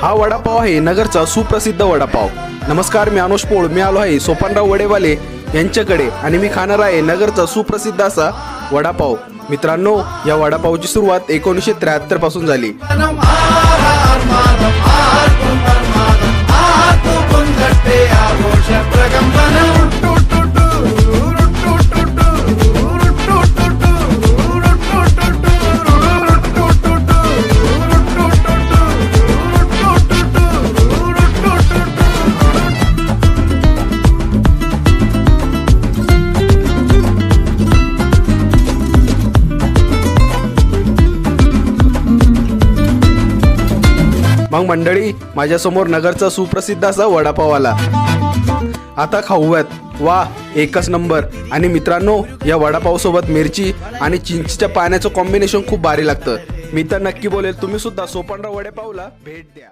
हा वडापाव आहे नगरचा सुप्रसिद्ध वडापाव। नमस्कार, मी अनुष पोळ, मी आलो आहे सोपानराव वडेवाले यांच्याकडे आणि मी खाणार आहे नगरचा सुप्रसिद्ध असा वडापाव। मित्रांनो, या वडापावची सुरुवात 1973 पासून झाली। मग मंडळी, माझ्यासमोर नगरचा सुप्रसिद्ध असा वडापाव आला। आता खाऊयात। वाह, एकच नंबर। आणि मित्रांनो, या वडापाव सोबत मिरची आणि चिंचेच्या पाण्याचं कॉम्बिनेशन खूप भारी लागतं। मी तर नक्की बोलेल तुम्ही सुद्धा सोपानराव वडापावला भेट द्या।